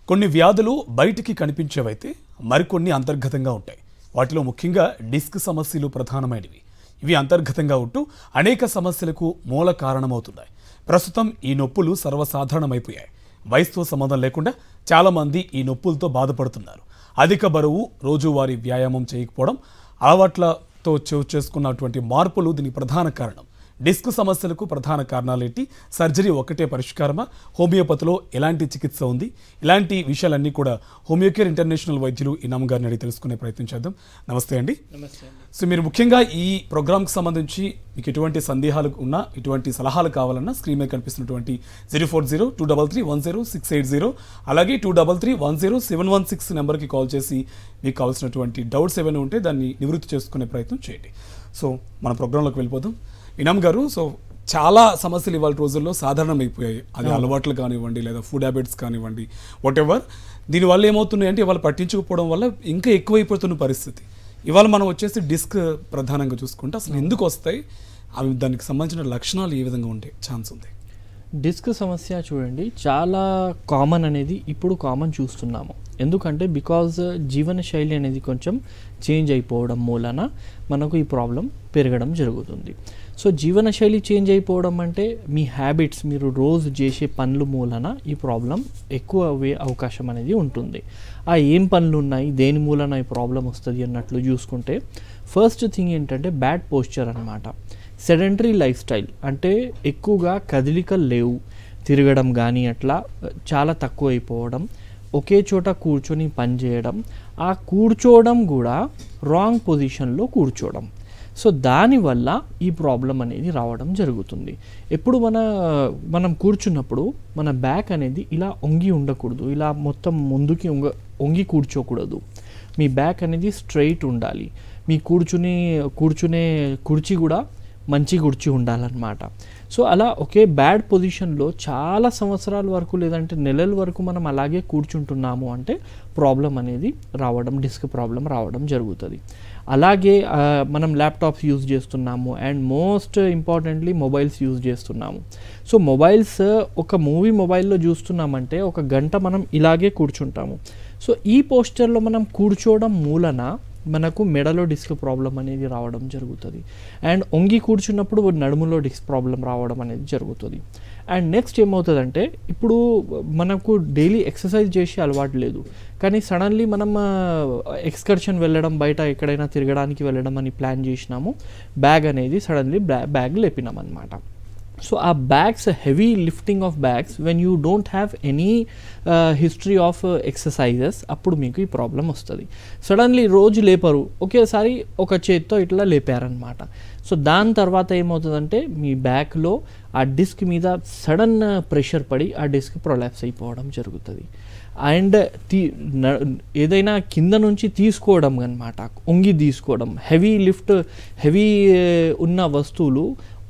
కొన్ని వ్యాధులు బయటికి కనిపించేవైతే మరికొన్ని అంతర్గతంగా ఉంటాయి. వాటిలో ముఖ్యంగా డిస్క్ సమస్యలు ప్రధానమైనవి. ఇవి అంతర్గతంగా ఉంటూ అనేక సమస్యలకు మూల కారణమవుతున్నాయి. ప్రస్తుతం ఈ నొప్పులు సర్వసాధారణమైపోయాయి. వయసుతో సంబంధం లేకుండా చాలామంది ఈ నొప్పులతో బాధపడుతున్నారు. అధిక బరువు, రోజువారీ వ్యాయామం చేయకపోవడం, అలవాట్లతో చేసుకున్నటువంటి మార్పులు దీనికి ప్రధాన కారణం. డిస్క్ సమస్యలకు ప్రధాన కారణాలేంటి? సర్జరీ ఒక్కటే పరిష్కారమా? హోమియోపతిలో ఎలాంటి చికిత్స ఉంది? ఇలాంటి విషయాలన్నీ కూడా హోమియోకేర్ ఇంటర్నేషనల్ వైద్యులు ఇనామ్ గారిని అడిగి తెలుసుకునే ప్రయత్నం చేద్దాం. నమస్తే అండి. సో మీరు ముఖ్యంగా ఈ ప్రోగ్రామ్కి సంబంధించి మీకు ఎటువంటి సందేహాలు ఉన్నా, ఎటువంటి సలహాలు కావాలన్నా స్క్రీన్ మీద కనిపిస్తున్నటువంటి 040-233-10680 అలాగే 233-10716 నెంబర్కి కాల్ చేసి మీకు కావాల్సినటువంటి డౌట్స్ ఏమైనా ఉంటే దాన్ని నివృత్తి చేసుకునే ప్రయత్నం చేయండి. సో మన ప్రోగ్రాంలోకి వెళ్ళిపోదాం. ఇనామ్ గారు, సో చాలా సమస్యలు ఇవాళ రోజుల్లో సాధారణమైపోయాయి. అది అలవాట్లు కానివ్వండి, లేదా ఫుడ్ హ్యాబిట్స్ కానివ్వండి, వాట్ ఎవర్. దీనివల్ల ఏమవుతున్నాయి అంటే ఇవాళ పట్టించుకోకపోవడం వల్ల ఇంకా ఎక్కువైపోతున్న పరిస్థితి. ఇవాళ మనం వచ్చేసి డిస్క్ ప్రధానంగా చూసుకుంటే అసలు ఎందుకు వస్తాయి, అవి దానికి సంబంధించిన లక్షణాలు ఏ విధంగా ఉండే ఛాన్స్ ఉంది? డిస్క్ సమస్య చూడండి, చాలా కామన్ అనేది ఇప్పుడు కామన్ చూస్తున్నాము. ఎందుకంటే బికాజ్ జీవన శైలి అనేది కొంచెం చేంజ్ అయిపోవడం మూలన మనకు ఈ ప్రాబ్లం పెరగడం జరుగుతుంది. సో జీవన శైలి చేంజ్ అయిపోవడం అంటే మీ హ్యాబిట్స్, మీరు రోజు చేసే పనులు మూలన ఈ ప్రాబ్లం ఎక్కువ అయ్యే అవకాశం అనేది ఉంటుంది. ఆ ఏం పనులు ఉన్నాయి, దేని మూలన ఈ ప్రాబ్లం వస్తుంది అన్నట్లు చూసుకుంటే ఫస్ట్ థింగ్ ఏంటంటే బ్యాడ్ పోస్చర్ అన్నమాట. సెడెంటరీ లైఫ్ స్టైల్ అంటే ఎక్కువగా కదలికలు లేవు, తిరగడం కానీ అట్లా చాలా తక్కువ అయిపోవడం, ఒకే చోట కూర్చొని పని చేయడం, ఆ కూర్చోవడం కూడా రాంగ్ పొజిషన్లో కూర్చోవడం. సో దానివల్ల ఈ ప్రాబ్లం అనేది రావడం జరుగుతుంది. ఎప్పుడు మనం కూర్చున్నప్పుడు మన బ్యాక్ అనేది ఇలా వంగి ఉండకూడదు, ఇలా మొత్తం ముందుకి వంగి కూర్చోకూడదు. మీ బ్యాక్ అనేది స్ట్రైట్ ఉండాలి. మీ కూర్చునే కుర్చీ కూడా మంచి కుర్చీ ఉండాలన్నమాట. సో అలా ఒకే బ్యాడ్ పొజిషన్లో చాలా సంవత్సరాల వరకు లేదంటే నెలల వరకు మనం అలాగే కూర్చుంటున్నాము అంటే ప్రాబ్లం అనేది రావడం, డిస్క్ ప్రాబ్లం రావడం జరుగుతుంది. అలాగే మనం ల్యాప్టాప్స్ యూజ్ చేస్తున్నాము and most importantly mobiles use చేస్తున్నాము. సో మొబైల్స్, ఒక మూవీ మొబైల్లో చూస్తున్నామంటే ఒక గంట మనం ఇలాగే కూర్చుంటాము. సో ఈ పోస్చర్లో మనం కూర్చోవడం మూలన మనకు మెడలో డిస్క్ ప్రాబ్లం అనేది రావడం జరుగుతుంది. అండ్ వంగి కూర్చున్నప్పుడు నడుములో డిస్క్ ప్రాబ్లం రావడం అనేది జరుగుతుంది. అండ్ నెక్స్ట్ ఏమవుతుందంటే, ఇప్పుడు మనకు డైలీ ఎక్సర్సైజ్ చేసే అలవాటు లేదు, కానీ సడన్లీ మనం ఎక్స్కర్షన్ వెళ్ళడం, బయట ఎక్కడైనా తిరగడానికి వెళ్ళడం అని ప్లాన్ చేసినాము, బ్యాగ్ అనేది సడన్లీ బ్యాగ్ లేపినాం అనమాట. సో ఆ bags, heavy lifting of bags when you don't have any history of exercises, అప్పుడు మీకు ఈ ప్రాబ్లం వస్తుంది. సడన్లీ రోజు లేపరు, ఒకేసారి ఒక చేత్తో ఇట్లా లేపారనమాట. సో దాని తర్వాత ఏమవుతుందంటే మీ బ్యాక్లో ఆ డిస్క్ మీద సడన్ ప్రెషర్ పడి ఆ డిస్క్ ప్రొలాప్స్ అయిపోవడం జరుగుతుంది. అండ్ ఏదైనా కింద నుంచి తీసుకోవడం అనమాట, వంగి తీసుకోవడం, హెవీ ఉన్న వస్తువులు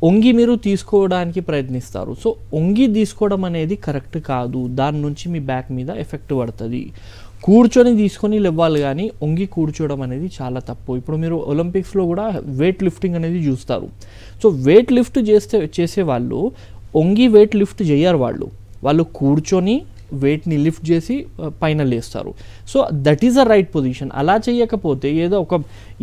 వంగి మీరు తీసుకోవడానికి ప్రయత్నిస్తారు. సో వంగి తీసుకోవడం అనేది కరెక్ట్ కాదు, దాని నుంచి మీ బ్యాక్ మీద ఎఫెక్ట్ పడుతుంది. కూర్చొని తీసుకొని లేవాలి, కానీ వంగి కూర్చోవడం అనేది చాలా తప్పు. ఇప్పుడు మీరు ఒలింపిక్స్లో కూడా వెయిట్ లిఫ్టింగ్ అనేది చూస్తారు. సో వెయిట్ లిఫ్ట్ చేసే వాళ్ళు వంగి వెయిట్ లిఫ్ట్ చేయరు, వాళ్ళు కూర్చొని వెయిట్ని లిఫ్ట్ చేసి పైన లేస్తారు. So that is a right position. అలా చేయకపోతే ఏదో ఒక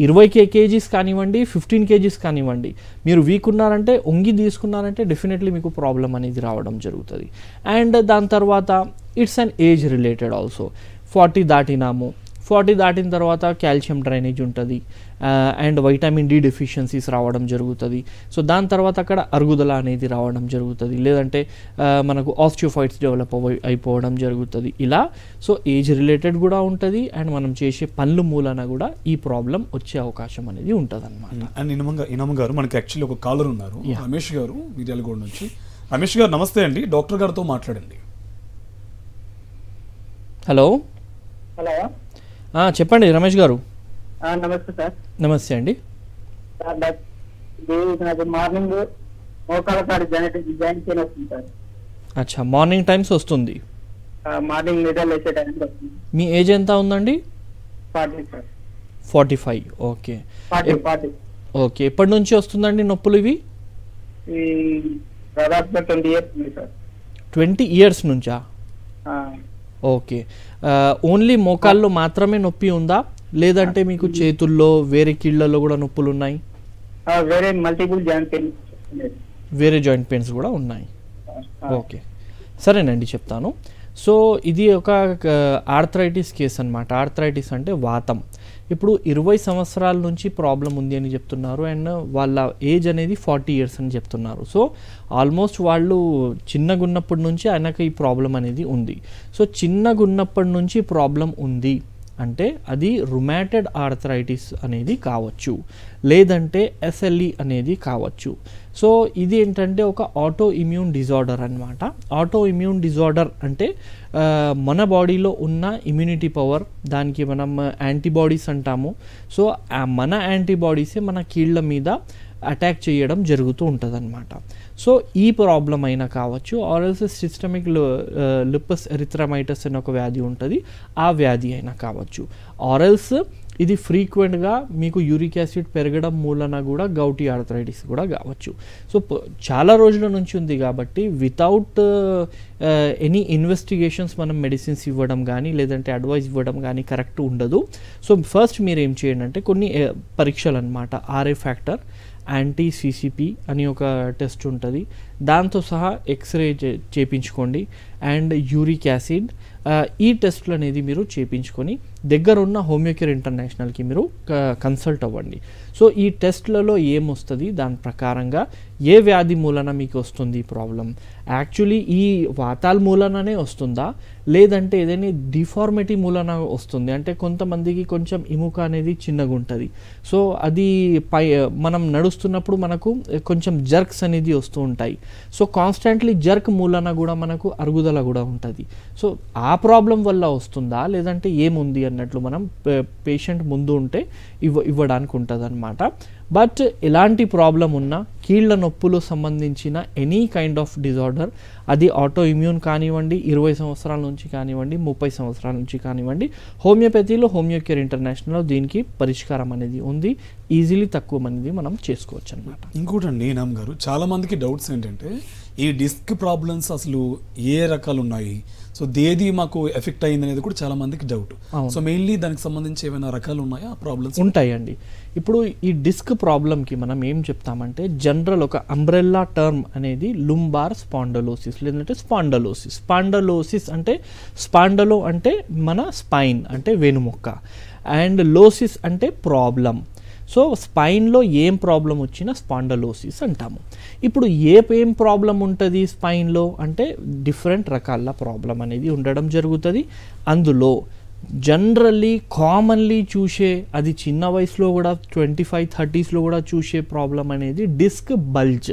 20 kgs కానివ్వండి, 15 kgs కానివ్వండి, మీరు వీక్ ఉన్నారంటే వంగి తీసుకున్నారంటే డెఫినెట్లీ మీకు ప్రాబ్లం అనేది రావడం జరుగుతుంది. అండ్ దాని తర్వాత it's an age related also. 40 దాటిన తర్వాత కాల్షియం డ్రైనేజ్ ఉంటుంది అండ్ వైటమిన్ డి డెఫిషియన్సీస్ రావడం జరుగుతుంది. సో దాని తర్వాత అక్కడ అరుగుదల అనేది రావడం జరుగుతుంది, లేదంటే మనకు ఆస్టియోఫైట్స్ డెవలప్ అయిపోవడం జరుగుతుంది. ఇలా సో ఏజ్ రిలేటెడ్ కూడా ఉంటుంది అండ్ మనం చేసే పనుల మూలన కూడా ఈ ప్రాబ్లం వచ్చే అవకాశం అనేది ఉంటుంది అనమాట. అండ్ ఇనామ్ గారు, మనకి యాక్చువల్లీ ఒక కాలర్ ఉన్నారు, రమేష్ గారు, మిర్యాలగూడ నుంచి. రమేష్ గారు నమస్తే అండి, డాక్టర్ గారితో మాట్లాడండి. హలో చెప్పండి రమేష్ గారు. నమస్తే సార్. నమస్తే అండి. మార్నింగ్ మోకాల కాడ జాయింట్ పెయిన్ వస్తుంది సార్. అచ్చా, మార్నింగ్ టైమ్స్ వస్తుంది? మార్నింగ్ నిద్ర లేచే టైంలో వస్తుంది. మీ ఏజ్ ఎంత ఉందండి? 40 సార్. 45. ఓకే 40. ఓకే, ఎప్పటి నుంచి వస్తుందండి నొప్పులు ఇవి? దాదాపుగా 20 years ఉంది సార్. 20 years నుంచా? ఓకే. ఓన్లీ మోకాల్లో మాత్రమే నొప్పి ఉందా, లేదంటే మీకు చేతుల్లో వేరే కీళ్ళలో కూడా నొప్పులు ఉన్నాయి? వేరే మల్టిపుల్ జాయింట్ పెయిన్. వేరే జాయింట్ పెయిన్స్ కూడా ఉన్నాయి. ఓకే, సరేనండి, చెప్తాను. సో ఇది ఒక ఆర్థరైటిస్ కేస్ అనమాట. ఆర్థరైటిస్ అంటే వాతం. ఇప్పుడు 20 సంవత్సరాల నుంచి ప్రాబ్లం ఉంది అని చెప్తున్నారు, అండ్ వాళ్ళ ఏజ్ అనేది 40 years అని చెప్తున్నారు. సో ఆల్మోస్ట్ వాళ్ళు చిన్నగున్నప్పటి నుంచి ఆయనకు ఈ ప్రాబ్లం అనేది ఉంది. సో చిన్నగున్నప్పటి నుంచి ప్రాబ్లం ఉంది అంటే అది రుమాటెడ్ ఆర్థరైటిస్ అనేది కావచ్చు, లేదంటే SLE అనేది కావచ్చు. సో ఇది ఏంటంటే ఒక ఆటో ఇమ్యూన్ డిజార్డర్ అనమాట. ఆటో ఇమ్యూన్ డిజార్డర్ అంటే మన బాడీలో ఉన్న ఇమ్యూనిటీ పవర్, దానికి మనం యాంటీబాడీస్ అంటాము. సో మన యాంటీబాడీసే మన కీళ్ళ మీద అటాక్ చేయడం జరుగుతూ ఉంటుంది అనమాట. సో ఈ ప్రాబ్లం అయినా కావచ్చు, ఆర్ఎల్స్ సిస్టమిక్ లిపస్ ఎరిథ్రమైటస్ అనే ఒక వ్యాధి ఉంటుంది, ఆ వ్యాధి అయినా కావచ్చు. ఆర్ఎల్స్ ఇది ఫ్రీక్వెంట్గా మీకు యూరిక్ యాసిడ్ పెరగడం మూలన కూడా గౌటీ ఆర్థరైటిస్ కూడా కావచ్చు. సో చాలా రోజుల నుంచి ఉంది కాబట్టి వితౌట్ ఎనీ ఇన్వెస్టిగేషన్స్ మనం మెడిసిన్స్ ఇవ్వడం కానీ లేదంటే అడ్వైస్ ఇవ్వడం కానీ కరెక్ట్ ఉండదు. సో ఫస్ట్ మీరు ఏం చేయండి అంటే కొన్ని పరీక్షలు అనమాట. RA ఫ్యాక్టర్, యాంటీ CCP అని ఒక టెస్ట్ ఉంటుంది, దాంతో సహా ఎక్స్రే చేయించుకోండి, అండ్ యూరిక్ యాసిడ్, ఈ టెస్ట్లు అనేది మీరు చేయించుకొని దగ్గరున్న హోమియోకేర్ ఇంటర్నేషనల్కి మీరు కన్సల్ట్ అవ్వండి. సో ఈ టెస్ట్లలో ఏమొస్తుంది, దాని ప్రకారంగా ఏ వ్యాధి మూలన మీకు వస్తుంది ప్రాబ్లం, యాక్చువల్లీ ఈ వాతాల మూలననే వస్తుందా లేదంటే ఏదైనా డిఫార్మిటీ మూలన వస్తుంది. అంటే కొంతమందికి కొంచెం ఎముక అనేది చిన్నగా ఉంటుంది, సో అది మనం నడుస్తున్నప్పుడు మనకు కొంచెం జర్క్స్ అనేది వస్తూ ఉంటాయి. సో కాన్స్టెంట్లీ జర్క్ మూలన కూడా మనకు అరుగుదల కూడా ఉంటుంది. సో ఆ ప్రాబ్లం వల్ల వస్తుందా లేదంటే ఏముంది అన్నట్లు మనం పేషెంట్ ముందు ఉంటే ఇవ్వడానికి ఉంటుంది అనమాట. బట్ ఎలాంటి ప్రాబ్లం ఉన్నా కీళ్ళ నొప్పులు సంబంధించిన ఎనీ కైండ్ ఆఫ్ డిజార్డర్, అది ఆటో ఇమ్యూన్ కానివ్వండి, 20 సంవత్సరాల నుంచి కానివ్వండి, 30 సంవత్సరాల నుంచి కానివ్వండి, హోమియోపతిలో హోమియోకేర్ ఇంటర్నేషనల్లో దీనికి పరిష్కారం అనేది ఉంది. ఈజీలీ తక్కువ అనేది మనం చేసుకోవచ్చు అనమాట. ఇంకోటండి నామ్ గారు, చాలా మందికి డౌట్స్ ఏంటంటే ఈ డిస్క్ ప్రాబ్లమ్స్ అసలు ఏ రకాలు ఉన్నాయి, సో దేది మాకు ఎఫెక్ట్ అయింది అనేది కూడా చాలా మందికి డౌట్. సో మెయిన్లీ దానికి సంబంధించి ఏమైనా రకాలు ఉన్నాయా ప్రాబ్లమ్స్? ఉంటాయండి. ఇప్పుడు ఈ డిస్క్ ప్రాబ్లంకి మనం ఏం చెప్తామంటే జనరల్ ఒక అంబ్రెల్లా టర్మ్ అనేది లుంబార్ స్పాండలోసిస్ లేదంటే స్పాండలోసిస్. స్పాండలోసిస్ అంటే స్పాండలో అంటే మన స్పైన్ అంటే వెనుముక్క, అండ్ లోసిస్ అంటే ప్రాబ్లం. సో స్పైన్లో ఏం ప్రాబ్లం వచ్చినా స్పాండలోసిస్ అంటాము. ఇప్పుడు ఏం ప్రాబ్లం ఉంటుంది స్పైన్లో అంటే డిఫరెంట్ రకాల ప్రాబ్లం అనేది ఉండడం జరుగుతుంది. అందులో జనరల్లీ కామన్లీ చూసే, అది చిన్న వయసులో కూడా 25-30s కూడా చూసే ప్రాబ్లం అనేది డిస్క్ బల్జ్.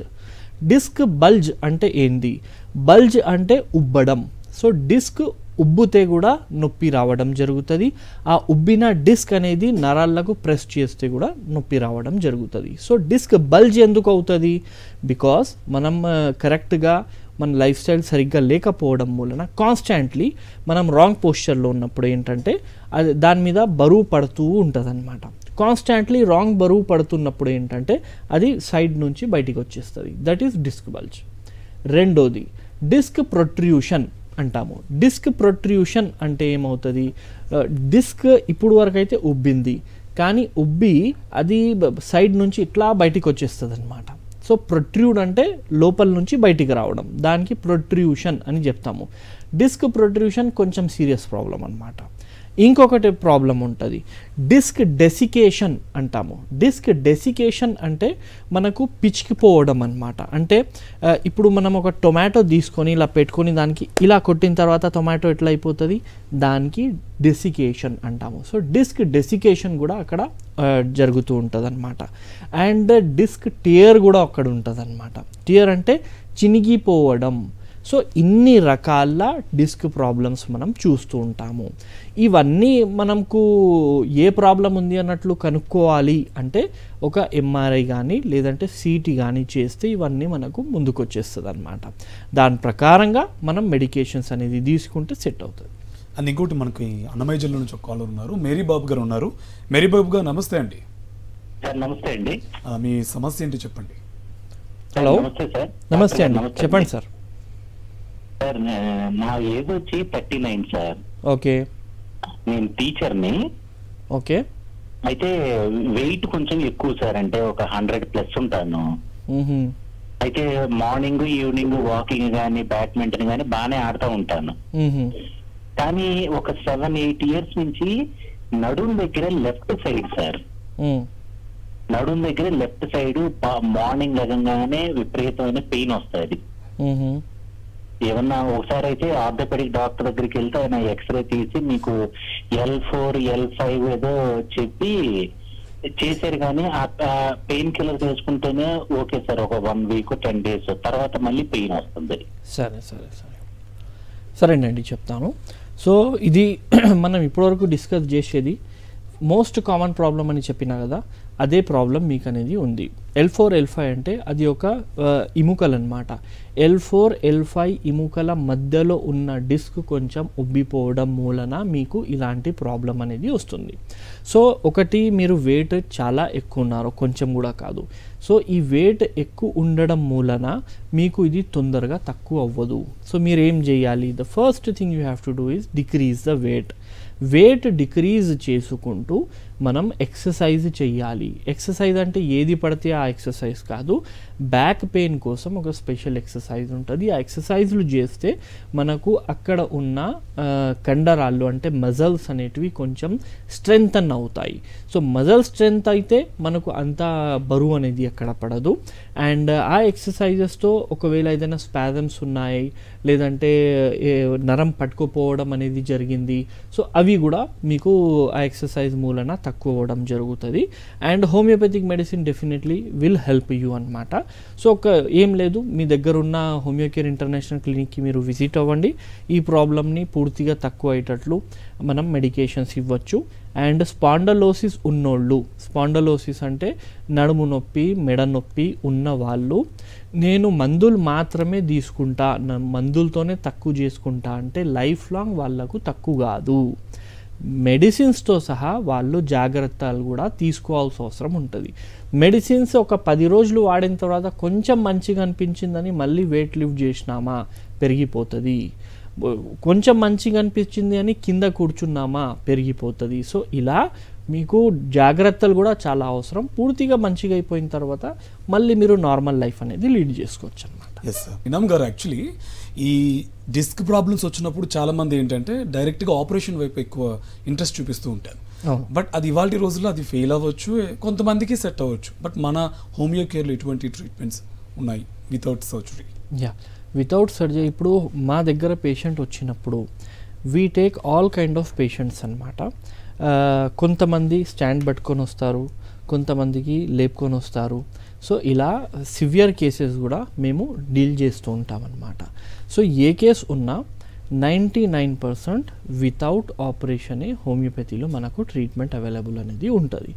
డిస్క్ బల్జ్ అంటే ఏంది? బల్జ్ అంటే ఉబ్బడం. సో డిస్క్ ఉబ్బితే కూడా నొప్పి రావడం జరుగుతుంది. ఆ ఉబ్బిన డిస్క్ అనేది నరాలకు ప్రెస్ చేస్తే కూడా నొప్పి రావడం జరుగుతుంది. సో డిస్క్ బల్జ్ ఎందుకు అవుతుంది? బికాస్ మనం కరెక్ట్గా మన లైఫ్ స్టైల్ సరిగ్గా లేకపోవడం మూలన కాన్స్టాంట్లీ మనం రాంగ్ పోస్చర్లో ఉన్నప్పుడు ఏంటంటే అది దాని మీద బరువు పడుతూ ఉంటుంది అనమాట. కాన్స్టాంట్లీ రాంగ్ బరువు పడుతున్నప్పుడు ఏంటంటే అది సైడ్ నుంచి బయటికి వచ్చేస్తుంది. That is disc bulge. రెండోది డిస్క్ ప్రొట్రూషన్ అంటాము. డిస్క్ ప్రొట్రూషన్ అంటే ఏమవుతుంది? డిస్క్ ఇప్పుడు వరకు అయితే ఉబ్బింది, కానీ ఉబ్బి అది సైడ్ నుంచి ఇట్లా బయటికి వచ్చేస్తుంది అనమాట. సో ప్రొట్రూడ్ అంటే లోపల నుంచి బయటికి రావడం, దానికి ప్రొట్రూషన్ అని చెప్తాము. డిస్క్ ప్రొట్రూషన్ కొంచెం సీరియస్ ప్రాబ్లం అనమాట. ఇంకొకటి ప్రాబ్లం ఉంటుంది, డిస్క్ డెసికేషన్ అంటాము. డిస్క్ డెసికేషన్ అంటే మనకు పిచ్చికిపోవడం అనమాట. అంటే ఇప్పుడు మనం ఒక టొమాటో తీసుకొని ఇలా పెట్టుకొని దానికి ఇలా కొట్టిన తర్వాత టొమాటో ఎట్లా అయిపోతుంది, దానికి డెసికేషన్ అంటాము. సో డిస్క్ డెసికేషన్ కూడా అక్కడ జరుగుతూ ఉంటుంది అనమాట. అండ్ డిస్క్ టియర్ కూడా అక్కడ ఉంటుంది అనమాట. టియర్ అంటే చినిగిపోవడం. సో ఇన్ని రకాల డిస్క్ ప్రాబ్లమ్స్ మనం చూస్తూ ఉంటాము. ఇవన్నీ మనకు ఏ ప్రాబ్లం ఉంది అన్నట్లు కనుక్కోవాలి అంటే ఒక MRI కానీ లేదంటే CT కానీ చేస్తే ఇవన్నీ మనకు ముందుకు వచ్చేస్తుంది అనమాట. దాని ప్రకారంగా మనం మెడికేషన్స్ అనేది తీసుకుంటే సెట్ అవుతుంది. అండ్ ఇంకోటి మనకి అన్నమయ్య జిల్లా నుంచి ఒక కాలర్ ఉన్నారు, మేరీ బాబు గారు ఉన్నారు. మేరీ బాబు గారు నమస్తే అండి. నమస్తే అండి. మీ సమస్య ఏంటి చెప్పండి. హలో, నమస్తే సార్. నమస్తే అండి, చెప్పండి సార్. సార్ నా ఏజ్ వచ్చి 39 సార్. ఓకే నేను టీచర్ని. ఓకే అయితే వెయిట్ కొంచెం ఎక్కువ సార్, అంటే ఒక 100+ ఉంటాను. అయితే మార్నింగ్ ఈవినింగ్ వాకింగ్ కానీ బ్యాడ్మింటన్ కానీ బాగానే ఆడుతూ ఉంటాను. కానీ ఒక 7-8 ఇయర్స్ నుంచి నడుం దగ్గర లెఫ్ట్ సైడ్ సార్, నడుం దగ్గర లెఫ్ట్ సైడ్ మార్నింగ్ లగంగానే విపరీతమైన పెయిన్ వస్తుంది. ఏమన్నా ఒకసారి అయితే ఆర్థోపెడిక్ డాక్టర్ దగ్గరికి వెళ్తే ఆయన ఎక్స్రే తీసి మీకు L4 L5 ఏదో చెప్పి చేశారు. కానీ ఆ పెయిన్ కిల్లర్ తీసుకుంటేనే ఓకే సార్, ఒక 1 వీక్ 10 days తర్వాత మళ్ళీ పెయిన్ వస్తుంది. సరే సరే సరే సరేనండి, చెప్తాను. సో ఇది మనం ఇప్పటివరకు డిస్కస్ చేసేది మోస్ట్ కామన్ ప్రాబ్లం అని చెప్పినా కదా, అదే ప్రాబ్లం మీకు అనేది ఉంది. L4 L5 అంటే అది ఒక ఇముకలు అనమాట. L4 L5 ఇముకల మధ్యలో ఉన్న డిస్క్ కొంచెం ఉబ్బిపోవడం మూలన మీకు ఇలాంటి ప్రాబ్లం అనేది వస్తుంది. సో ఒకటి, మీరు వెయిట్ చాలా ఎక్కువ ఉన్నారు, కొంచెం కూడా కాదు. సో ఈ వెయిట్ ఎక్కువ ఉండడం మూలన మీకు ఇది తొందరగా తక్కువ అవ్వదు. సో మీరు ఏం చేయాలి? The first thing you have to do is decrease the weight. Weight decrease చేసుకుంటూ మనం ఎక్సర్సైజ్ చేయాలి. ఎక్సర్సైజ్ అంటే ఏది పడితే ఆ ఎక్సర్సైజ్ కాదు, బ్యాక్ పెయిన్ కోసం ఒక స్పెషల్ ఎక్సర్సైజ్ ఉంటుంది. ఆ ఎక్సర్సైజ్లు చేస్తే మనకు అక్కడ ఉన్న కండరాలు అంటే మజల్స్ అనేటివి కొంచెం స్ట్రెంగ్తన్ అవుతాయి. సో మజల్ స్ట్రెంగ్త్ అయితే మనకు అంత బరువు అనేది ఎక్కడ పడదు. అండ్ ఆ ఎక్సర్సైజెస్తో ఒకవేళ ఏదైనా స్పాజమ్స్ ఉన్నాయి, లేదంటే నరం పట్టుకుపోవడం అనేది జరిగింది, సో అవి కూడా మీకు ఆ ఎక్సర్సైజ్ మూలన తక్కువ అవ్వడం జరుగుతుంది. And homeopathic medicine definitely will help you అనమాట. సో ఏం లేదు, మీ దగ్గర ఉన్న హోమియోకేర్ ఇంటర్నేషనల్ క్లినిక్కి మీరు విజిట్ అవ్వండి. ఈ ప్రాబ్లమ్ని పూర్తిగా తక్కువ అయ్యేటట్లు మనం మెడికేషన్స్ ఇవ్వచ్చు. అండ్ స్పాండలోసిస్ ఉన్నోళ్ళు, స్పాండలోసిస్ అంటే నడుము నొప్పి మెడ నొప్పి ఉన్న వాళ్ళు, నేను మందులు మాత్రమే తీసుకుంటా, మందులతోనే తక్కువ చేసుకుంటా అంటే లైఫ్ లాంగ్ వాళ్ళకు తక్కువ కాదు. మెడిసిన్స్తో సహా వాళ్ళు జాగ్రత్తలు కూడా తీసుకోవాల్సిన అవసరం ఉంటుంది. మెడిసిన్స్ ఒక 10 రోజులు వాడిన తర్వాత కొంచెం మంచిగా అనిపించిందని మళ్ళీ వెయిట్ లిఫ్ట్ చేసినామా పెరిగిపోతుంది, కొంచెం మంచిగా అనిపించింది అని కింద కూర్చున్నామా పెరిగిపోతుంది. సో ఇలా మీకు జాగ్రత్తలు కూడా చాలా అవసరం. పూర్తిగా మంచిగా అయిపోయిన తర్వాత మళ్ళీ మీరు నార్మల్ లైఫ్ అనేది లీడ్ చేసుకోవచ్చు అనమాట. Yes sir. ఇనామ్ గారు, యాక్చువల్లీ ఈ డిస్క్ ప్రాబ్లమ్స్ వచ్చినప్పుడు చాలామంది ఏంటంటే డైరెక్ట్గా ఆపరేషన్ వైపు ఎక్కువ ఇంట్రెస్ట్ చూపిస్తూ ఉంటారు. బట్ అది ఇవాళ రోజుల్లో అది ఫెయిల్ అవ్వచ్చు, కొంతమందికి సెట్ అవ్వచ్చు. బట్ మన హోమియో కేర్లో ఎటువంటి ట్రీట్మెంట్స్ ఉన్నాయి వితౌట్ సర్జరీ? వితౌట్ సర్జరీ ఇప్పుడు మా దగ్గర పేషెంట్ వచ్చినప్పుడు we take all kind of patients అనమాట. కొంతమంది స్టాండ్ పట్టుకొని వస్తారు, కొంతమందికి లేపుకొని వస్తారు. సో ఇలా సివియర్ కేసెస్ కూడా మేము డీల్ చేస్తూ ఉంటాం అన్నమాట. సో ఏ కేసు ఉన్నా 99% వితౌట్ ఆపరేషనే హోమియోపతిలో మనకు ట్రీట్మెంట్ అవైలబుల్ అనేది ఉంటుంది.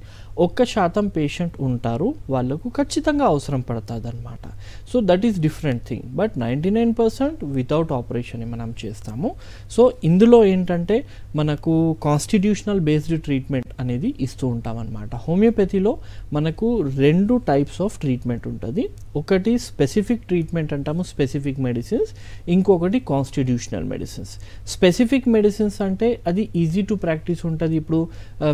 1% పేషెంట్ ఉంటారు, వాళ్ళకు ఖచ్చితంగా అవసరం పడుతుంది అనమాట. So that is different thing. But 99% without operation మనం చేస్తాము. సో ఇందులో ఏంటంటే మనకు కాన్స్టిట్యూషనల్ బేస్డ్ ట్రీట్మెంట్ అనేది ఇస్తూ ఉంటాం అనమాట. హోమియోపతిలో మనకు 2 టైప్స్ ఆఫ్ ట్రీట్మెంట్ ఉంటుంది. ఒకటి స్పెసిఫిక్ ట్రీట్మెంట్ అంటాము, స్పెసిఫిక్ మెడిసిన్స్. ఇంకొకటి కాన్స్టిట్యూషనల్ మెడిసిన్స్. స్పెసిఫిక్ మెడిసిన్స్ అంటే అది ఈజీ టు ప్రాక్టీస్ ఉంటుంది. ఇప్పుడు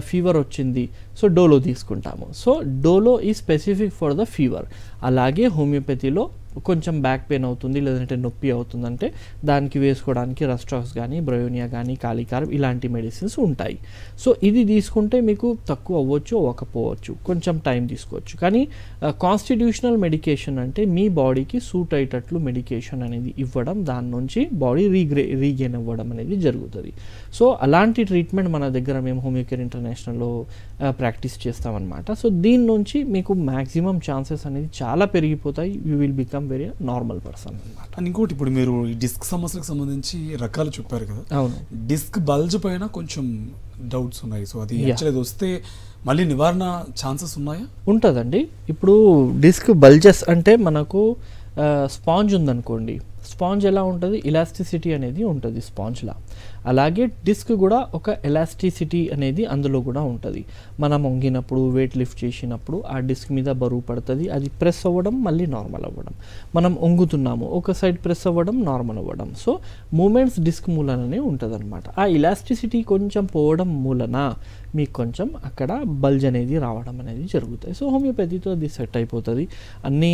ఫీవర్ వచ్చింది, సో డోలో తీసుకుంటాము. సో డోలో ఈ స్పెసిఫిక్ ఫర్ ద ఫీవర్. అలాగే హోమియోపతిలో కొంచెం బ్యాక్ పెయిన్ అవుతుంది, లేదంటే నొప్పి అవుతుందంటే దానికి వేసుకోవడానికి రస్టాక్స్ కానీ బ్రయోనియా కానీ కాలికారం ఇలాంటి మెడిసిన్స్ ఉంటాయి. సో ఇది తీసుకుంటే మీకు తక్కువ అవ్వచ్చు, అవ్వకపోవచ్చు, కొంచెం టైం తీసుకోవచ్చు. కానీ కాన్స్టిట్యూషనల్ మెడికేషన్ అంటే మీ బాడీకి సూట్ అయ్యేటట్లు మెడికేషన్ అనేది ఇవ్వడం, దాని నుంచి బాడీ రీగెయిన్ అవ్వడం అనేది జరుగుతుంది. సో అలాంటి ట్రీట్మెంట్ మన దగ్గర మేము హోమియోకేర్ ఇంటర్నేషనల్లో ప్రాక్టీస్ చేస్తామన్నమాట. సో దీని నుంచి మీకు మ్యాక్సిమం ఛాన్సెస్ అనేది చాలా పెరిగిపోతాయి. You will become very normal person అనమాట. అండ్ ఇంకోటి, ఇప్పుడు మీరు ఈ డిస్క్ సమస్యలకు సంబంధించి రకాలు చెప్పారు కదా. అవును. డిస్క్ బల్జ్ పైన కొంచెం డౌట్స్ ఉన్నాయి. సో అది యాక్చువల్లీ వస్తే మళ్ళీ నివారణ ఛాన్సెస్ ఉన్నాయా? ఉంటుందండి. ఇప్పుడు డిస్క్ బల్జెస్ అంటే మనకు స్పాంజ్ ఉందనుకోండి, స్పాంజ్ ఎలా ఉంటుంది, ఇలాస్టిసిటీ అనేది ఉంటుంది స్పాంజ్లా. అలాగే డిస్క్ కూడా ఒక ఎలాస్టిసిటీ అనేది అందులో కూడా ఉంటుంది. మనం వంగినప్పుడు వెయిట్ లిఫ్ట్ చేసినప్పుడు ఆ డిస్క్ మీద బరువు పడుతుంది, అది ప్రెస్ అవ్వడం మళ్ళీ నార్మల్ అవ్వడం. మనం వంగుతున్నాము, ఒక సైడ్ ప్రెస్ అవ్వడం నార్మల్ అవ్వడం. సో మూమెంట్స్ డిస్క్ మూలననే ఉంటుంది అనమాట. ఆ ఎలాస్టిసిటీ కొంచెం పోవడం మూలన మీకు కొంచెం అక్కడ బల్జ్ అనేది రావడం అనేది జరుగుతాయి. సో హోమియోపతితో అది సెట్ అయిపోతుంది, అన్ని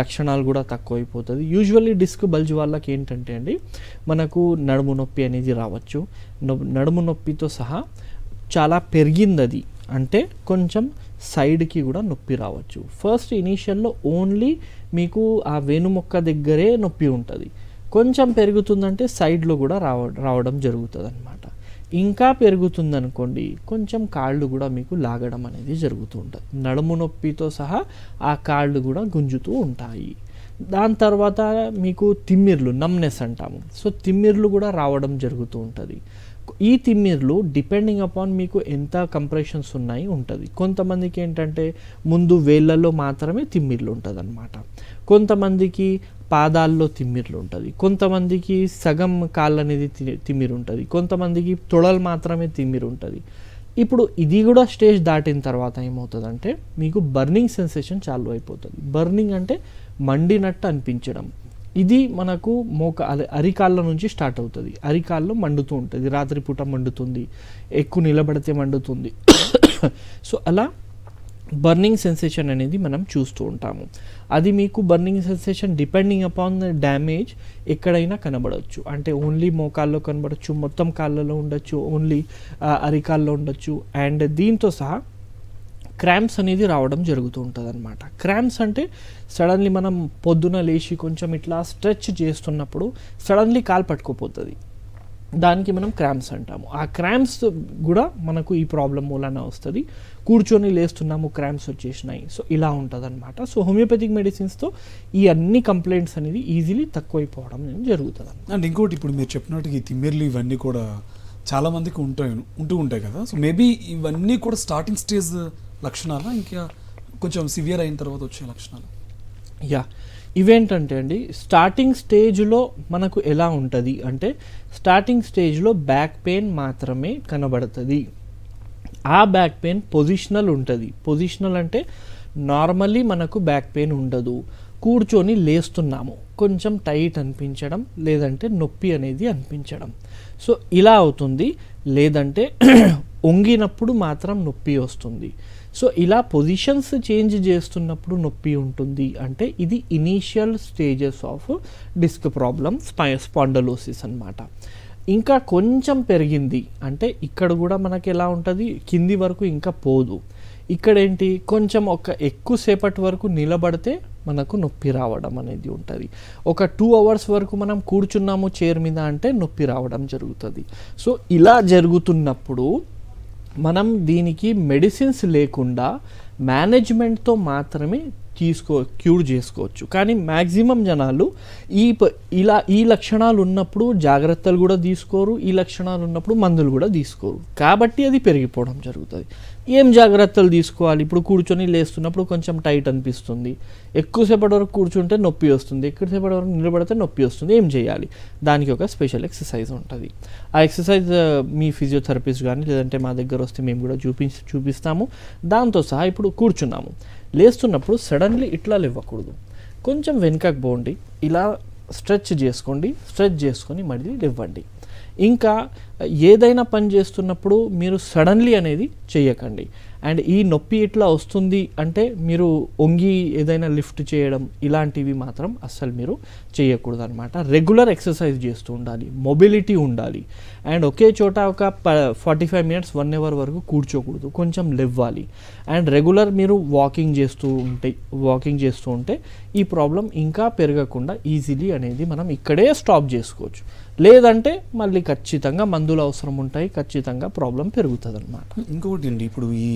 లక్షణాలు కూడా తక్కువ అయిపోతుంది. యూజువల్లీ డిస్క్ బల్జ్ వాళ్ళకి ఏంటంటే అండి, మనకు నడుము నొప్పి అనేది రావచ్చు. నడుము నొప్పితో సహా చాలా పెరిగింది అది అంటే కొంచెం సైడ్కి కూడా నొప్పి రావచ్చు. ఫస్ట్ ఇనీషియల్లో ఓన్లీ మీకు ఆ వెనుముక్క దగ్గరే నొప్పి ఉంటుంది, కొంచెం పెరుగుతుందంటే సైడ్లో కూడా రావడం జరుగుతుంది అనమాట. ఇంకా పెరుగుతుందనుకోండి కొంచెం కాళ్ళు కూడా మీకు లాగడం అనేది జరుగుతూ ఉంటుంది. నడుము నొప్పితో సహా ఆ కాళ్ళు కూడా గుంజుతూ ఉంటాయి. దాని తర్వాత మీకు తిమ్మిర్లు, నమ్నెస్ అంటాము. సో తిమ్మిర్లు కూడా రావడం జరుగుతూ ఉంటుంది. ఈ తిమ్మిర్లు డిపెండింగ్ అపాన్ మీకు ఎంత కంప్రెషన్స్ ఉన్నాయి ఉంటుంది. కొంతమందికి ఏంటంటే ముందు వేళ్ళల్లో మాత్రమే తిమ్మిర్లు ఉంటుంది అనమాట, కొంతమందికి పాదాల్లో తిమ్మిర్లు ఉంటుంది, కొంతమందికి సగం కాళ్ళు అనేది తిమ్మిరు ఉంటుంది, కొంతమందికి తొడలు మాత్రమే తిమ్మిరు ఉంటుంది. ఇప్పుడు ఇది కూడా స్టేజ్ దాటిన తర్వాత ఏమవుతుందంటే మీకు బర్నింగ్ సెన్సేషన్ చాలు అయిపోతుంది. బర్నింగ్ అంటే మండినట్టు అనిపించడం. ఇది మనకు అరికాళ్ళ నుంచి స్టార్ట్ అవుతుంది. అరికాల్లో మండుతూ ఉంటుంది, రాత్రిపూట మండుతుంది, ఎక్కువ నిలబడితే మండుతుంది. సో అలా బర్నింగ్ సెన్సేషన్ అనేది మనం చూస్తూ ఉంటాము. అది మీకు burning sensation depending upon the damage ఎక్కడైనా కనబడవచ్చు. అంటే ఓన్లీ మోకాల్లో కనబడచ్చు, మొత్తం కాళ్ళలో ఉండొచ్చు, ఓన్లీ అరికాల్లో ఉండొచ్చు. అండ్ దీంతో సహా క్రాంప్స్ అనేది రావడం జరుగుతూ ఉంటుంది అనమాట. క్రాంప్స్ అంటే సడన్లీ మనం పొద్దున లేచి కొంచెం ఇట్లా స్ట్రెచ్ చేస్తున్నప్పుడు సడన్లీ కాలు పట్టుకోపోతుంది, దానికి మనం క్రాంప్స్ అంటాము. ఆ క్రాంప్స్ కూడా మనకు ఈ ప్రాబ్లం మూలన వస్తుంది. కూర్చొని లేస్తున్నాము, క్రాంప్స్ వచ్చేసినాయి, సో ఇలా ఉంటుంది అనమాట. సో హోమియోపతిక్ మెడిసిన్స్తో ఈ అన్ని కంప్లైంట్స్ అనేది ఈజీలీ తక్కువైపోవడం జరుగుతుంది. అండ్ ఇంకోటి, ఇప్పుడు మీరు చెప్పినట్టు ఈ తిమ్మిర్లు ఇవన్నీ కూడా చాలా మందికి ఉంటూ ఉంటాయి కదా. సో మేబీ ఇవన్నీ కూడా స్టార్టింగ్ స్టేజ్ లక్షణాలు, ఇంకా కొంచెం సివియర్ అయిన తర్వాత వచ్చే లక్షణాలు? యా, ఇవేంటంటే అండి స్టార్టింగ్ స్టేజ్లో మనకు ఎలా ఉంటుంది అంటే, స్టార్టింగ్ స్టేజ్లో బ్యాక్ పెయిన్ మాత్రమే కనబడుతుంది. ఆ బ్యాక్ పెయిన్ పొజిషనల్ ఉంటుంది. పొజిషనల్ అంటే నార్మల్లీ మనకు బ్యాక్ పెయిన్ ఉండదు. కూర్చొని లేస్తున్నాము, కొంచెం టైట్ అనిపించడం, లేదంటే నొప్పి అనేది అనిపించడం, సో ఇలా అవుతుంది. లేదంటే వంగినప్పుడు మాత్రం నొప్పి వస్తుంది. సో ఇలా పొజిషన్స్ చేంజ్ చేస్తున్నప్పుడు నొప్పి ఉంటుంది. అంటే ఇది initial stages of disc problem, spondylosis అన్నమాట. ఇంకా కొంచెం పెరిగింది అంటే ఇక్కడ కూడా మనకి ఎలా ఉంటుంది, కింది వరకు ఇంకా పోదు. ఇక్కడేంటి కొంచెం ఎక్కువసేపటి వరకు నిలబడితే మనకు నొప్పి రావడం అనేది ఉంటుంది. ఒక 2 hours వరకు మనం కూర్చున్నాము చైర్ మీద అంటే నొప్పి రావడం జరుగుతుంది. సో ఇలా జరుగుతున్నప్పుడు మనం దీనికి మెడిసిన్స్ లేకుండా మేనేజ్మెంట్తో మాత్రమే క్యూర్ చేసుకోవచ్చు. కానీ మ్యాక్సిమం జనాలు ఈ లక్షణాలు ఉన్నప్పుడు జాగ్రత్తలు కూడా తీసుకోరు, ఈ లక్షణాలు ఉన్నప్పుడు మందులు కూడా తీసుకోరు. కాబట్టి అది పెరిగిపోవడం జరుగుతుంది. ఏం జాగ్రత్తలు తీసుకోవాలి? ఇప్పుడు కూర్చొని లేస్తున్నప్పుడు కొంచెం టైట్ అనిపిస్తుంది, ఎక్కువసేపటి వరకు కూర్చుంటే నొప్పి వస్తుంది, ఎక్కువసేపటి వరకు నిలబడితే నొప్పి వస్తుంది. ఏం చేయాలి? దానికి ఒక స్పెషల్ ఎక్సర్సైజ్ ఉంటుంది. ఆ ఎక్సర్సైజ్ మీ ఫిజియోథెరపిస్ట్ కానీ లేదంటే మా దగ్గర వస్తే మేము కూడా చూపిస్తాము. దాంతో సహా ఇప్పుడు కూర్చున్నాము, లేస్తున్నప్పుడు సడన్లీ ఇట్లా లేవకూడదు, కొంచెం వెనుకకు పోండి, ఇలా స్ట్రెచ్ చేసుకోండి, స్ట్రెచ్ చేసుకొని మళ్ళీ లేవండి. ఇంకా ఏదైనా పని చేస్తున్నప్పుడు మీరు సడన్లీ అనేది చేయకండి. అండ్ ఈ నొప్పి ఇట్లా వస్తుంది అంటే మీరు వంగి ఏదైనా లిఫ్ట్ చేయడం ఇలాంటివి మాత్రం అస్సలు మీరు చేయకూడదు అనమాట. రెగ్యులర్ ఎక్సర్సైజ్ చేస్తూ ఉండాలి, మొబిలిటీ ఉండాలి. అండ్ ఒకే చోట ఒక 45 minutes 1 hour వరకు కూర్చోకూడదు, కొంచెం లేవాలి. అండ్ రెగ్యులర్ మీరు వాకింగ్ చేస్తూ ఉంటే ఈ ప్రాబ్లం ఇంకా పెరగకుండా ఈజీలీ అనేది మనం ఇక్కడే స్టాప్ చేసుకోవచ్చు. లేదంటే మళ్ళీ ఖచ్చితంగా మందులు అవసరం ఉంటాయి, ఖచ్చితంగా ప్రాబ్లం పెరుగుతుంది అనమాట. ఇంకొకటి అండి, ఇప్పుడు ఈ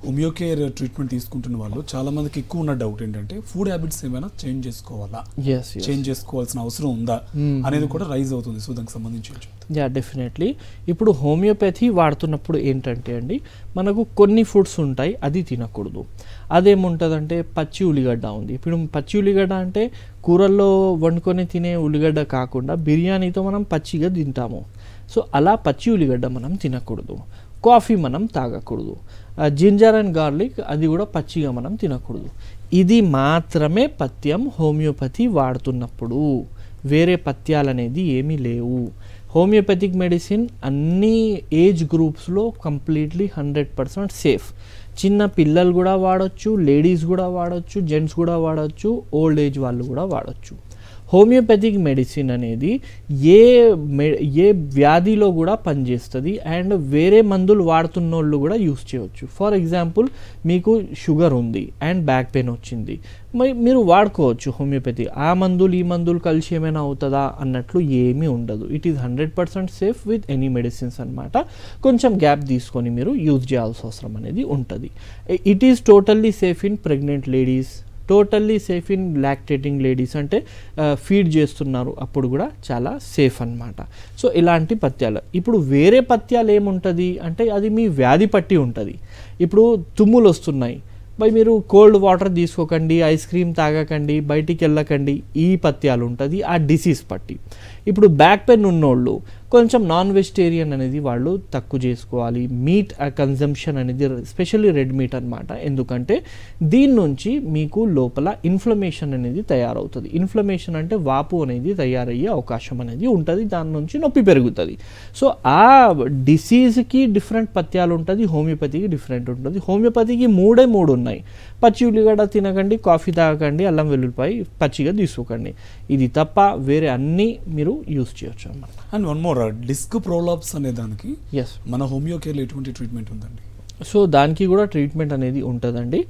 హోమియోకేర్ ట్రీట్మెంట్ తీసుకుంటున్న వాళ్ళు చాలా మందికి ఎక్కువ ఉన్న డౌట్ ఏంటంటే ఫుడ్ హ్యాబిట్స్ ఏమైనా చేంజ్ చేసుకోవాలా, చేంజ్ చేసుకోవాల్సిన అవసరం ఉందా అనేది కూడా రైజ్ అవుతుంది. సో దానికి సంబంధించి యా, డెఫినెట్లీ. ఇప్పుడు హోమియోపతి వాడుతున్నప్పుడు ఏంటంటే అండి మనకు కొన్ని ఫుడ్స్ ఉంటాయి అది తినకూడదు. అదేముంటుందంటే పచ్చి ఉల్లిగడ్డ ఉంది. ఇప్పుడు పచ్చి ఉల్లిగడ్డ అంటే కూరల్లో వండుకొని తినే ఉల్లిగడ్డ కాకుండా బిర్యానీతో మనం పచ్చిగా తింటాము. సో అలా పచ్చి ఉల్లిగడ్డ మనం తినకూడదు. కాఫీ మనం తాగకూడదు. జింజర్ అండ్ గార్లిక్ అది కూడా పచ్చిగా మనం తినకూడదు. ఇది మాత్రమే పథ్యం హోమియోపతి వాడుతున్నప్పుడు. వేరే పథ్యాలు అనేది ఏమీ లేవు. హోమియోపతిక్ మెడిసిన్ అన్ని ఏజ్ గ్రూప్స్లో కంప్లీట్లీ 100% సేఫ్. చిన్న పిల్లలు కూడా వాడచ్చు, లేడీస్ కూడా వాడచ్చు, జెంట్స్ కూడా వాడచ్చు, ఓల్డ్ ఏజ్ వాళ్ళు కూడా వాడచ్చు. హోమియోపతిక్ మెడిసిన్ అనేది ఏ వ్యాధిలో కూడా పనిచేస్తుంది అండ్ వేరే మందులు వాడుతున్న వాళ్ళు కూడా యూస్ చేయవచ్చు. ఫర్ ఎగ్జాంపుల్ మీకు షుగర్ ఉంది అండ్ బ్యాక్ పెయిన్ వచ్చింది, మీరు వాడుకోవచ్చు హోమియోపతి. ఆ మందులు ఈ మందులు కలిసి ఏమైనా అవుతుందా అన్నట్లు ఏమీ ఉండదు. It is 100% safe with any medicines అనమాట. కొంచెం గ్యాప్ తీసుకొని మీరు యూజ్ చేయాల్సిన అవసరం అనేది ఉంటుంది. It is totally safe in pregnant ladies, totally safe in lactating ladies, అంటే ఫీడ్ చేస్తున్నారు అప్పుడు కూడా చాలా సేఫ్ అన్నమాట. సో ఇలాంటి పథ్యాలు. ఇప్పుడు వేరే పథ్యాలు ఏముంటుంది అంటే అది మీ వ్యాధి పట్టి ఉంటుంది. ఇప్పుడు తుమ్ములు వస్తున్నాయి, మీరు కోల్డ్ వాటర్ తీసుకోకండి, ఐస్ క్రీమ్ తాగకండి, బయటికి వెళ్ళకండి, ఈ పథ్యాలు ఉంటుంది ఆ డిసీజ్ పట్టి. ఇప్పుడు బ్యాక్ పెయిన్ ఉన్నోళ్ళు కొంచెం నాన్ వెజిటేరియన్ అనేది వాళ్ళు తక్కువ చేసుకోవాలి. మీట్ కన్జంప్షన్ అనేది స్పెషల్లీ రెడ్ మీట్ అనమాట. ఎందుకంటే దీని నుంచి మీకు లోపల ఇన్ఫ్లమేషన్ అనేది తయారవుతుంది. ఇన్ఫ్లమేషన్ అంటే వాపు అనేది తయారయ్యే అవకాశం అనేది ఉంటుంది, దాని నుంచి నొప్పి పెరుగుతుంది. సో ఆ డిసీజ్కి డిఫరెంట్ పథ్యాలు ఉంటుంది, హోమియోపతికి డిఫరెంట్ ఉంటుంది. హోమియోపతికి మూడే ఉన్నాయి. పచ్చి ఉల్లిగడ్డ తినకండి, కాఫీ తాగకండి, అల్లం వెల్లుల్లిపాయ పచ్చిగా తీసుకోకండి. ఇది తప్ప వేరే అన్నీ మీరు యూస్ చేయొచ్చు అన్నమాట. And one more, disc prolapse అనే దానికి ఎస్, మన హోమియో కేర్లో ఎటువంటి ట్రీట్మెంట్ ఉందండి? సో దానికి కూడా ట్రీట్మెంట్ అనేది ఉంటుందండి.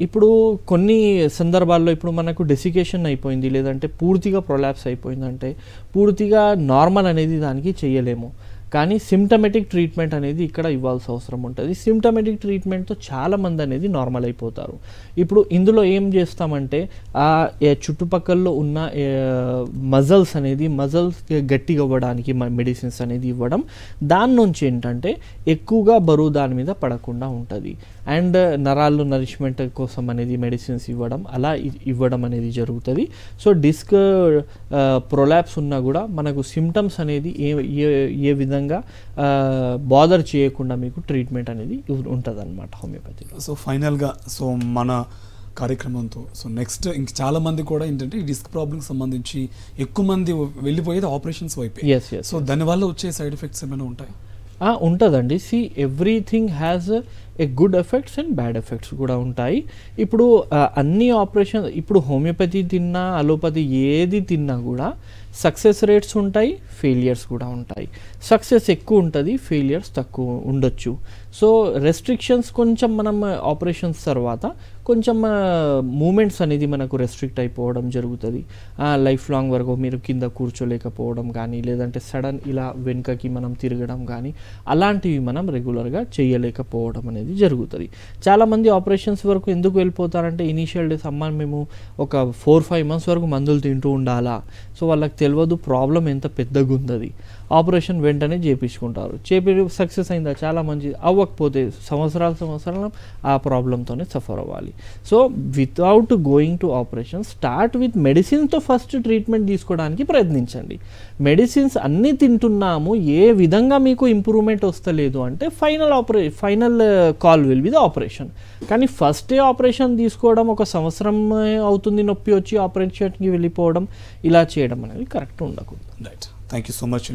ఇప్పుడు కొన్ని సందర్భాల్లో ఇప్పుడు మనకు డెసికేషన్ అయిపోయింది, లేదంటే పూర్తిగా ప్రొలాప్స్ అయిపోయిందంటే పూర్తిగా నార్మల్ అనేది దానికి చేయలేము. కానీ సిమ్టమెటిక్ ట్రీట్మెంట్ అనేది ఇక్కడ ఇవ్వాల్సిన అవసరం ఉంటుంది. సిమ్టమెటిక్ ట్రీట్మెంట్తో చాలామంది అనేది నార్మల్ అయిపోతారు. ఇప్పుడు ఇందులో ఏం చేస్తామంటే చుట్టుపక్కల ఉన్న మజల్స్ గట్టిగా అవ్వడానికి మెడిసిన్స్ అనేది ఇవ్వడం, దాని నుంచి ఏంటంటే ఎక్కువగా బరువు దాని మీద పడకుండా ఉంటుంది. అండ్ నరాలు నరిష్మెంట్ కోసం అనేది మెడిసిన్స్ ఇవ్వడం, అలా ఇవ్వడం అనేది జరుగుతుంది. సో డిస్క్ ప్రొలాప్స్ ఉన్నా కూడా మనకు సిమ్టమ్స్ అనేది ఏ విధంగా బాదర్ చేయకుండా మీకు ట్రీట్మెంట్ అనేది ఉంటుంది అన్నమాట హోమియోపతిలో. సో ఫైనల్గా సో మన కార్యక్రమంతో సో నెక్స్ట్ ఇంక చాలా మంది కూడా ఏంటంటే ఈ డిస్క్ ప్రాబ్లమ్కి సంబంధించి ఎక్కువ మంది వెళ్ళిపోయేది ఆపరేషన్స్ వైపు. సో దానివల్ల వచ్చే సైడ్ ఎఫెక్ట్స్ ఏమైనా ఉంటాయి? ఉంటుందండి. Everything has a good effects and bad effects కూడా ఉంటాయి. ఇప్పుడు అన్ని ఆపరేషన్, ఇప్పుడు హోమియోపతి తిన్నా అలోపతి ఏది తిన్నా కూడా సక్సెస్ రేట్స్ ఉంటాయి, ఫెయిలియర్స్ కూడా ఉంటాయి. సక్సెస్ ఎక్కువ ఉంటుంది, ఫెయిలియర్స్ తక్కువ ఉండొచ్చు. సో రెస్ట్రిక్షన్స్ కొంచెం మనం ఆపరేషన్స్ తర్వాత కొంచెం మూమెంట్స్ అనేది మనకు రెస్ట్రిక్ట్ అయిపోవడం జరుగుతుంది. లైఫ్ లాంగ్ వరకు మీరు కింద కూర్చోలేకపోవడం కానీ, లేదంటే సడన్ ఇలా వెనుకకి మనం తిరగడం కానీ, అలాంటివి మనం రెగ్యులర్గా చేయలేకపోవడం అనేది జరుగుతుంది. చాలామంది ఆపరేషన్స్ వరకు ఎందుకు వెళ్ళిపోతారంటే ఇనీషియల్ డేస్ మేము ఒక 4-5 months వరకు మందులు తింటూ ఉండాలా. సో వాళ్ళకి తెలియదు ప్రాబ్లం ఎంత పెద్దగా ఉందది. ఆపరేషన్ వెంటనే చేయించుకుంటారు, సక్సెస్ అయిందా చాలా మంచిది, అవ్వకపోతే సంవత్సరాలు ఆ ప్రాబ్లంతోనే సఫర్ అవ్వాలి. So without going to operation start with మెడిసిన్తో ఫస్ట్ ట్రీట్మెంట్ తీసుకోవడానికి ప్రయత్నించండి. మెడిసిన్స్ అన్నీ తింటున్నాము, ఏ విధంగా మీకు ఇంప్రూవ్మెంట్ వస్తలేదు అంటే final call will be the operation. కానీ ఫస్టే ఆపరేషన్ తీసుకోవడం, ఒక సంవత్సరం అవుతుంది నొప్పి వచ్చి ఆపరేషన్కి వెళ్ళిపోవడం, ఇలా చేయడం అనేది కరెక్ట్ ఉండకూడదు. Right, thank you so much.